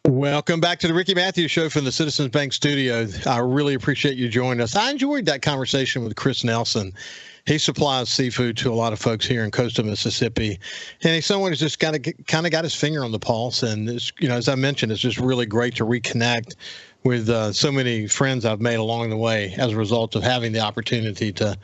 Welcome back to the Ricky Matthews Show from the Citizens Bank Studio. I really appreciate you joining us. I enjoyed that conversation with Chris Nelson. He supplies seafood to a lot of folks here in coastal Mississippi, and he's someone who's just kind of got his finger on the pulse. And it's, as I mentioned, it's just really great to reconnect with so many friends I've made along the way as a result of having the opportunity to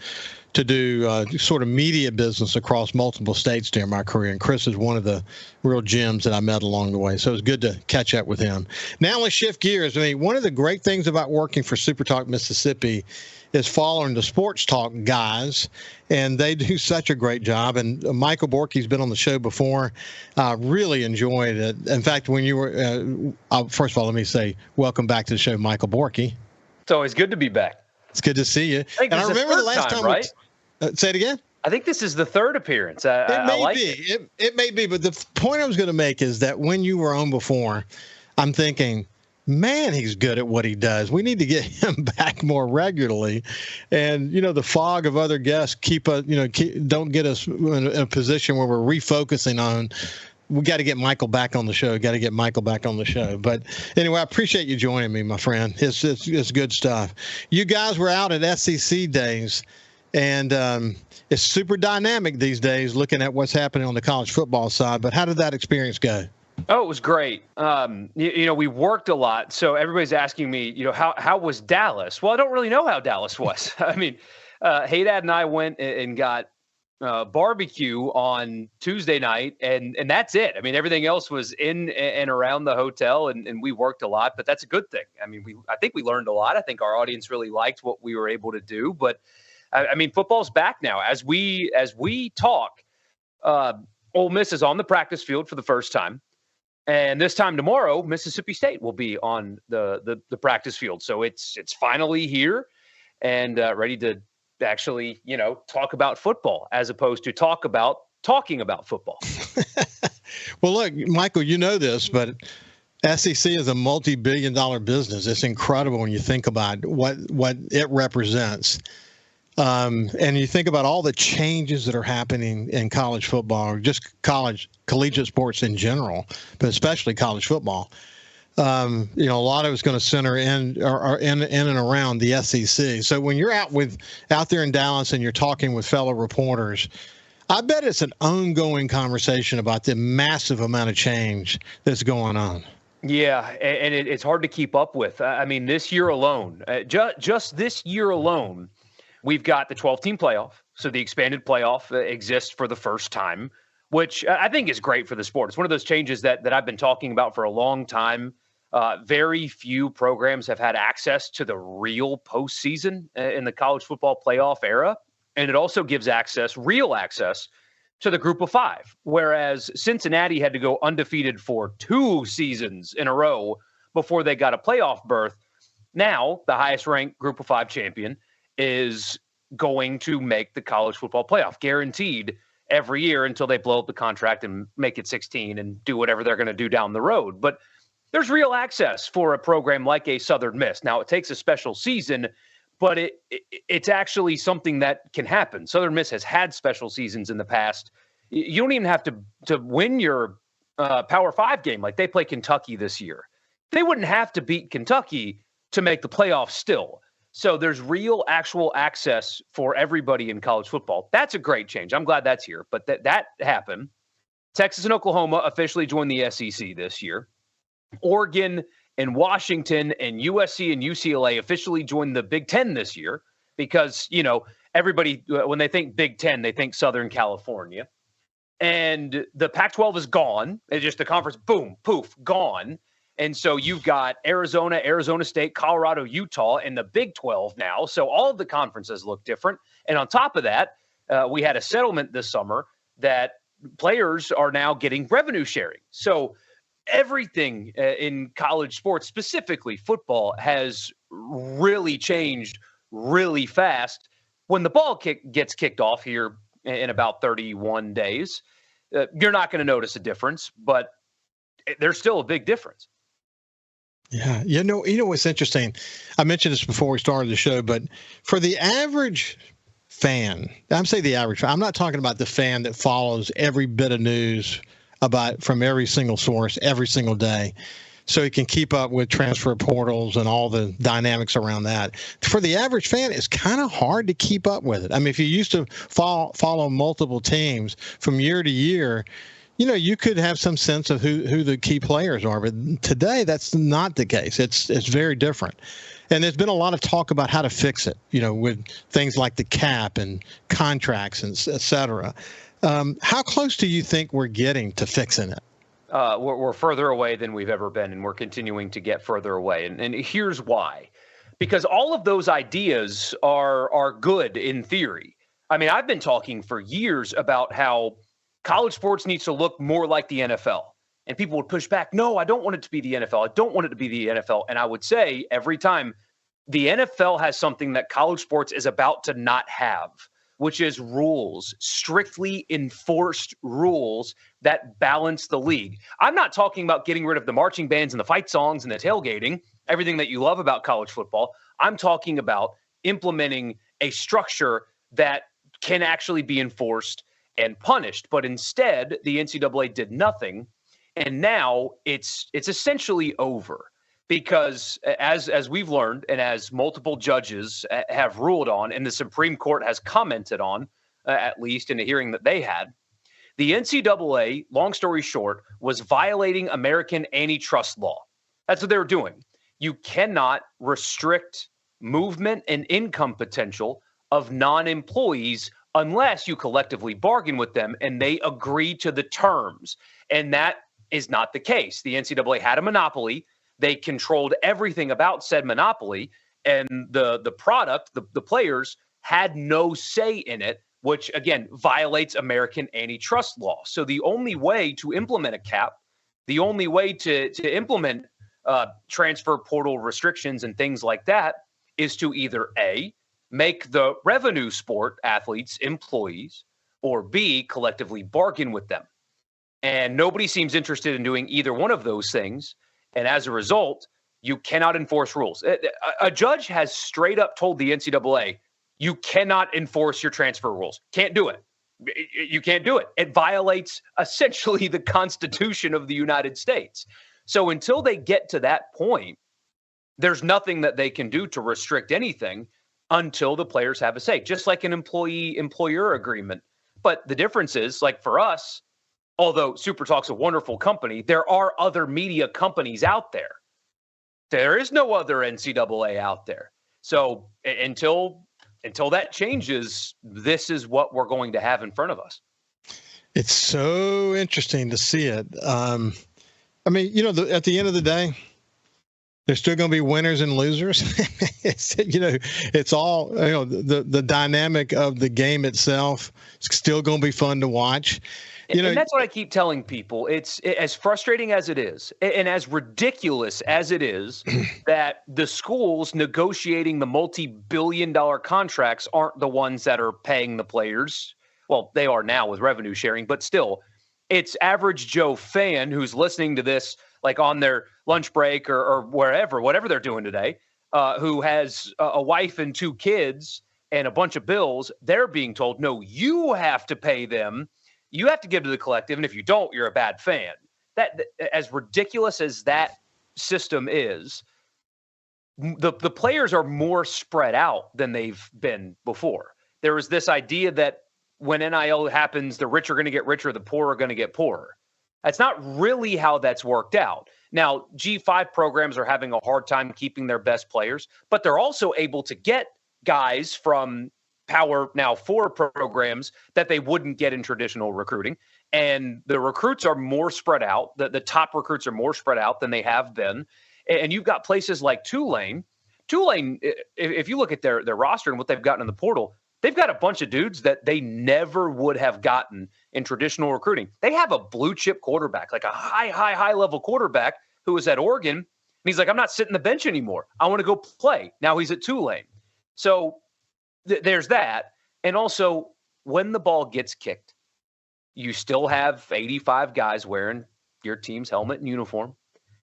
do sort of media business across multiple states during my career. And Chris is one of the real gems that I met along the way. So it was good to catch up with him. Now let's shift gears. I mean, one of the great things about working for SuperTalk Mississippi is following the Sports Talk guys, and they do such a great job. And Michael Borkey's been on the show before. Really enjoyed it. In fact, when you were, first of all, let me say welcome back to the show, Michael Borkey. It's always good to be back. It's good to see you. I remember the last time, right? Say it again. I think this is the third appearance. It may be, but the point I was going to make is that when you were on before, I'm thinking, man, he's good at what he does. We need to get him back more regularly. And, the fog of other guests don't get us in a position where we're refocusing on, we got to get Michael back on the show. But anyway, I appreciate you joining me, my friend. It's good stuff. You guys were out at SEC days, and it's super dynamic these days looking at what's happening on the college football side. But how did that experience go? Oh, it was great. We worked a lot. So everybody's asking me, how was Dallas? Well, I don't really know how Dallas was. I mean, Haydad and I went and got barbecue on Tuesday night, and that's it. I mean, everything else was in and around the hotel, and we worked a lot, but that's a good thing. I mean, I think we learned a lot. I think our audience really liked what we were able to do, but I mean, football's back now. As we talk, Ole Miss is on the practice field for the first time. And this time tomorrow, Mississippi State will be on the practice field. So it's finally here and ready to actually, talk about football as opposed to talking about football. Well, look, Michael, you know this, but SEC is a multi-billion-dollar business. It's incredible when you think about what it represents. And you think about all the changes that are happening in college football, or just collegiate sports in general, but especially college football. A lot of it's going to center in and around the SEC. So when you're out there in Dallas and you're talking with fellow reporters, I bet it's an ongoing conversation about the massive amount of change that's going on. Yeah, and it's hard to keep up with. I mean, this year alone, just this year alone, we've got the 12-team playoff. So the expanded playoff exists for the first time, which I think is great for the sport. It's one of those changes that I've been talking about for a long time. Very few programs have had access to the real postseason in the college football playoff era. And it also gives real access to the group of five. Whereas Cincinnati had to go undefeated for 2 seasons in a row before they got a playoff berth. Now, the highest ranked group of 5 champion is going to make the college football playoff, guaranteed every year until they blow up the contract and make it 16 and do whatever they're going to do down the road. But there's real access for a program like a Southern Miss. Now, it takes a special season, but it's actually something that can happen. Southern Miss has had special seasons in the past. You don't even have to win your Power 5 game like they play Kentucky this year. They wouldn't have to beat Kentucky to make the playoffs still. So there's real actual access for everybody in college football. That's a great change. I'm glad that's here. But that happened. Texas and Oklahoma officially joined the SEC this year. Oregon and Washington and USC and UCLA officially joined the Big Ten this year because, everybody, when they think Big Ten, they think Southern California. And the Pac-12 is gone. It's just the conference, boom, poof, gone. And so you've got Arizona, Arizona State, Colorado, Utah, and the Big 12 now. So all of the conferences look different. And on top of that, we had a settlement this summer that players are now getting revenue sharing. So everything in college sports, specifically football, has really changed really fast. When the ball gets kicked off here in about 31 days, you're not going to notice a difference, but there's still a big difference. Yeah. You know what's interesting? I mentioned this before we started the show, but for the average fan, I'm saying the average fan, I'm not talking about the fan that follows every bit of news from every single source every single day. so he can keep up with transfer portals and all the dynamics around that. For the average fan, it's kind of hard to keep up with it. I mean, if you used to follow multiple teams from year to year, you could have some sense of who the key players are, but today that's not the case. It's very different. And there's been a lot of talk about how to fix it, with things like the cap and contracts and et cetera. How close do you think we're getting to fixing it? We're further away than we've ever been, and we're continuing to get further away. And here's why. Because all of those ideas are good in theory. I mean, I've been talking for years about how college sports needs to look more like the NFL. And people would push back, no, I don't want it to be the NFL. I don't want it to be the NFL. And I would say every time, the NFL has something that college sports is about to not have, which is rules, strictly enforced rules that balance the league. I'm not talking about getting rid of the marching bands and the fight songs and the tailgating, everything that you love about college football. I'm talking about implementing a structure that can actually be enforced and punished. But instead, the NCAA did nothing. And now it's essentially over because as we've learned and as multiple judges have ruled on and the Supreme Court has commented on, at least in a hearing that they had, the NCAA, long story short, was violating American antitrust law. That's what they were doing. You cannot restrict movement and income potential of non-employees unless you collectively bargain with them and they agree to the terms. And that is not the case. The NCAA had a monopoly. They controlled everything about said monopoly, and the product, the players, had no say in it, which, again, violates American antitrust law. So the only way to implement a cap, the only way to implement transfer portal restrictions and things like that is to either A, make the revenue sport athletes employees, or B, collectively bargain with them. And nobody seems interested in doing either one of those things. And as a result, you cannot enforce rules. A judge has straight up told the NCAA, you cannot enforce your transfer rules. Can't do it. You can't do it. It violates essentially the Constitution of the United States. So until they get to that point, there's nothing that they can do to restrict anything until the players have a say, just like an employee-employer agreement. But the difference is, like for us, although SuperTalk's a wonderful company, there are other media companies out there. There is no other NCAA out there. So until that changes, this is what we're going to have in front of us. It's so interesting to see it. I mean, at the end of the day, there's still going to be winners and losers. It's all, the dynamic of the game itself is still going to be fun to watch. And that's what I keep telling people. It's as frustrating as it is and as ridiculous as it is that the schools negotiating the multi-billion-dollar contracts aren't the ones that are paying the players. Well, they are now with revenue sharing, but still, it's average Joe fan who's listening to this like on their lunch break or wherever, whatever they're doing today, who has a wife and 2 kids and a bunch of bills. They're being told, no, you have to pay them. You have to give to the collective, and if you don't, you're a bad fan. That, as ridiculous as that system is, the players are more spread out than they've been before. There was this idea that when NIL happens, the rich are going to get richer, the poor are going to get poorer. That's not really how that's worked out. Now, G5 programs are having a hard time keeping their best players, but they're also able to get guys from Power Now 4 programs that they wouldn't get in traditional recruiting. And the recruits are more spread out. The top recruits are more spread out than they have been. And you've got places like Tulane. Tulane, if you look at their roster and what they've gotten in the portal, they've got a bunch of dudes that they never would have gotten in traditional recruiting. They have a blue chip quarterback, like a high level quarterback who was at Oregon. And he's like, I'm not sitting the bench anymore. I want to go play. Now he's at Tulane. So there's that. And also, when the ball gets kicked, you still have 85 guys wearing your team's helmet and uniform.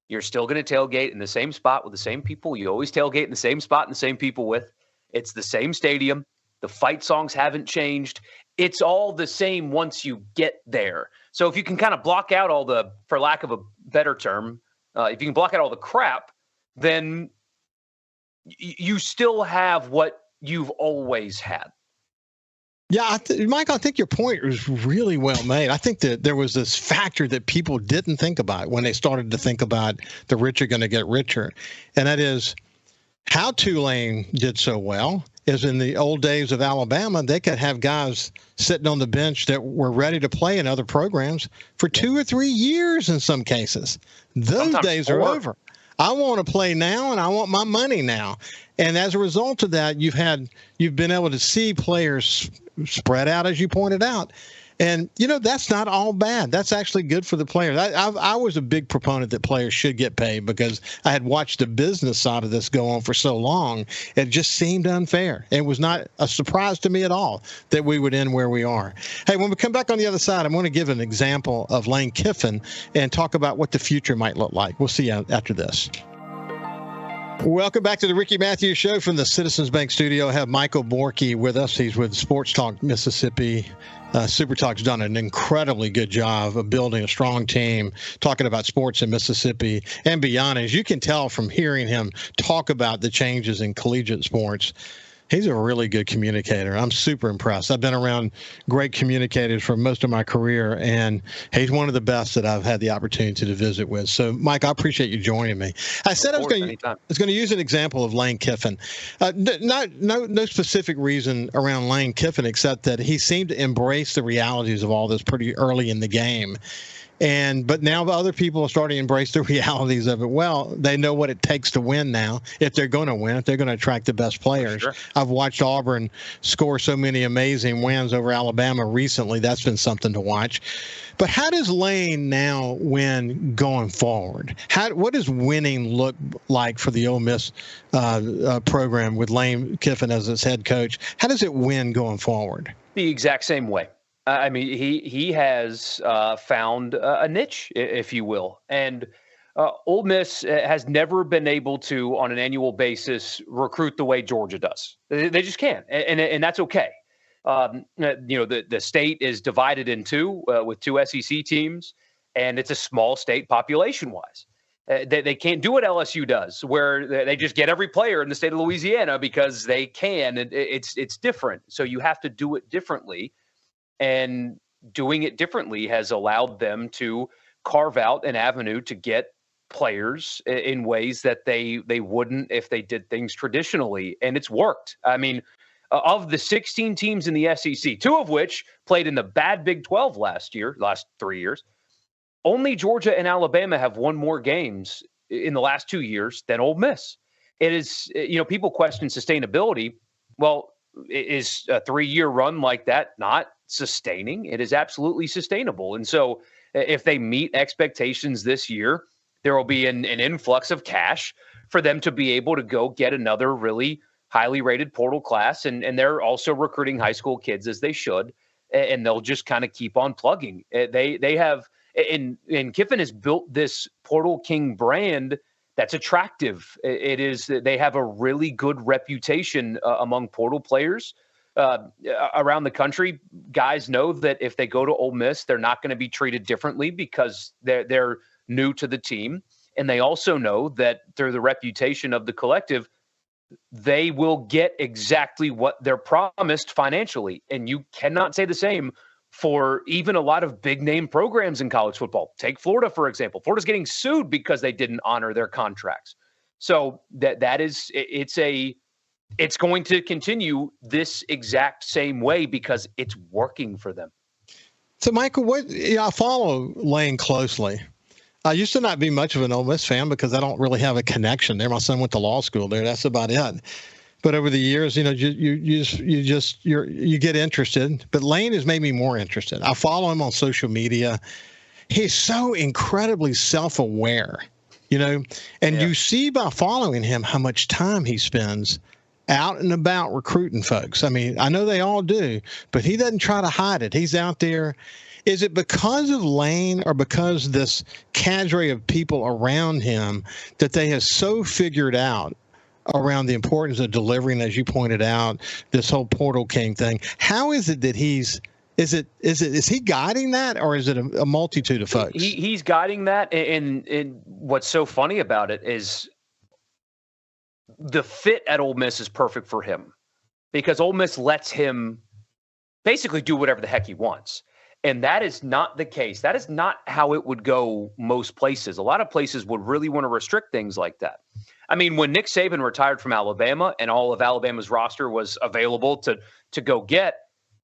You're still going to tailgate in the same spot with the same people. You always tailgate in the same spot and the same people with. It's the same stadium. The fight songs haven't changed. It's all the same once you get there. So if you can kind of block out all the, for lack of a better term, if you can block out all the crap, then you still have what you've always had. Yeah, Mike, I think your point was really well made. I think that there was this factor that people didn't think about when they started to think about the rich are going to get richer. And that is how Tulane did so well is in the old days of Alabama, they could have guys sitting on the bench that were ready to play in other programs for 2 or 3 years in some cases. Those Sometimes days 4. are over. I want to play now, and I want my money now. And as a result of that, you've been able to see players spread out, as you pointed out. And, that's not all bad. That's actually good for the players. I was a big proponent that players should get paid because I had watched the business side of this go on for so long. It just seemed unfair. It was not a surprise to me at all that we would end where we are. Hey, when we come back on the other side, I'm going to give an example of Lane Kiffin and talk about what the future might look like. We'll see you after this. Welcome back to the Ricky Matthews Show from the Citizens Bank Studio. I have Michael Borkey with us. He's with SuperTalk Mississippi. SuperTalk's done an incredibly good job of building a strong team, talking about sports in Mississippi and beyond. As you can tell from hearing him talk about the changes in collegiate sports, he's a really good communicator. I'm super impressed. I've been around great communicators for most of my career, and he's one of the best that I've had the opportunity to visit with. So, Mike, I appreciate you joining me. I said I was going to use an example of Lane Kiffin. No specific reason around Lane Kiffin except that he seemed to embrace the realities of all this pretty early in the game. But now other people are starting to embrace the realities of it. Well, they know what it takes to win now. If they're going to win, if they're going to attract the best players. Sure. I've watched Auburn score so many amazing wins over Alabama recently. That's been something to watch. But how does Lane now win going forward? What does winning look like for the Ole Miss program with Lane Kiffin as its head coach? How does it win going forward? The exact same way. I mean, he has found a niche, if you will. And Ole Miss has never been able to, on an annual basis, recruit the way Georgia does. They just can't, and that's okay. The state is divided in two with 2 SEC teams, and it's a small state population-wise. They can't do what LSU does, where they just get every player in the state of Louisiana because they can. And it's different, so you have to do it differently. And doing it differently has allowed them to carve out an avenue to get players in ways that they wouldn't if they did things traditionally. And it's worked. I mean, of the 16 teams in the SEC, 2 of which played in the bad Big 12 last 3 years, only Georgia and Alabama have won more games in the last 2 years than Ole Miss. It is, people question sustainability. Well, is a 3-year run like that not sustaining? It is absolutely sustainable. And so if they meet expectations this year, there will be an influx of cash for them to be able to go get another really highly rated portal class. And they're also recruiting high school kids as they should. And they'll just kind of keep on plugging. They have, and Kiffin has built this Portal King brand that's attractive. It is, they have a really good reputation among portal players around the country. Guys know that if they go to Ole Miss, they're not going to be treated differently because they're new to the team. And they also know that through the reputation of the collective, they will get exactly what they're promised financially. And you cannot say the same for even a lot of big name programs in college football. Take Florida, for example. Florida's getting sued because they didn't honor their contracts. So it's going to continue this exact same way because it's working for them. So, Michael, I follow Lane closely. I used to not be much of an Ole Miss fan because I don't really have a connection there. My son went to law school there. That's about it. But over the years, you get interested. But Lane has made me more interested. I follow him on social media. He's so incredibly self-aware, and you see by following him how much time he spends out and about recruiting folks. I mean, I know they all do, but he doesn't try to hide it. He's out there. Is it because of Lane or because this cadre of people around him that they have so figured out around the importance of delivering, as you pointed out, this whole Portal King thing? How is it that he's Is he guiding that, or is it a multitude of folks? He's guiding that, and what's so funny about it is the fit at Ole Miss is perfect for him because Ole Miss lets him basically do whatever the heck he wants. And that is not the case. That is not how it would go most places. A lot of places would really want to restrict things like that. I mean, when Nick Saban retired from Alabama and all of Alabama's roster was available to go get,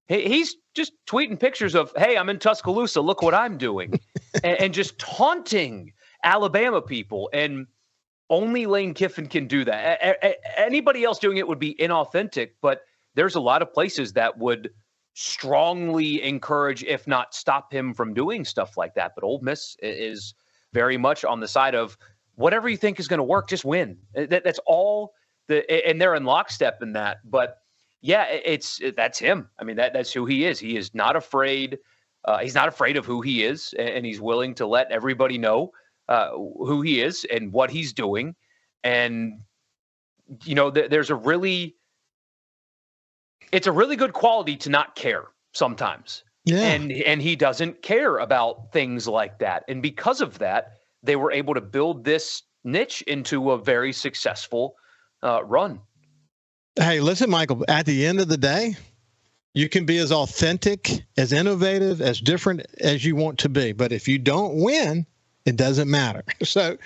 he's just tweeting pictures of, hey, I'm in Tuscaloosa, look what I'm doing, and just taunting Alabama people. And only Lane Kiffin can do that. Anybody else doing it would be inauthentic, but there's a lot of places that would strongly encourage, if not stop him from doing stuff like that. But Ole Miss is very much on the side of whatever you think is going to work, just win. That's all. And they're in lockstep in that. But yeah, that's him. I mean, that's who he is. He is not afraid. He's not afraid of who he is, and he's willing to let everybody know who he is and what he's doing. And there's it's a really good quality to not care sometimes. Yeah. And he doesn't care about things like that. And because of that, they were able to build this niche into a very successful run. Hey, listen, Michael, at the end of the day, you can be as authentic, as innovative, as different as you want to be. But if you don't win, it doesn't matter. So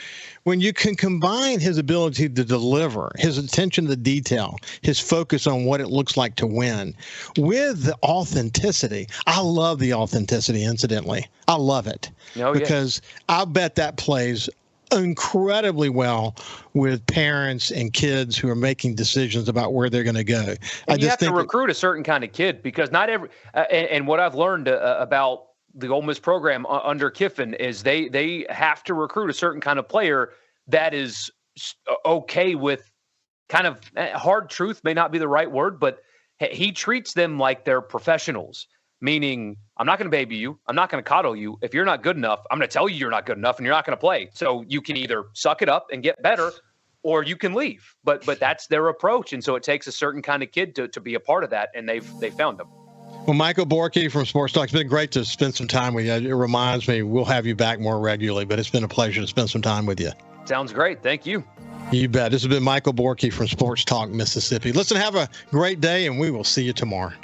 when you can combine his ability to deliver, his attention to detail, his focus on what it looks like to win with the authenticity. I love the authenticity, incidentally. I love it because I bet that plays incredibly well with parents and kids who are making decisions about where they're going to go. And you have to recruit a certain kind of kid because not every and what I've learned about the Ole Miss program under Kiffin is they have to recruit a certain kind of player that is okay with kind of hard truth may not be the right word, but he treats them like they're professionals, meaning I'm not going to baby you. I'm not going to coddle you. If you're not good enough, I'm going to tell you you're not good enough and you're not going to play. So you can either suck it up and get better or you can leave. But that's their approach. And so it takes a certain kind of kid to be a part of that. And they found him. Well, Michael Borkey from Sports Talk, it's been great to spend some time with you. It reminds me we'll have you back more regularly, but it's been a pleasure to spend some time with you. Sounds great. Thank you. You bet. This has been Michael Borkey from Sports Talk Mississippi. Listen, have a great day, and we will see you tomorrow.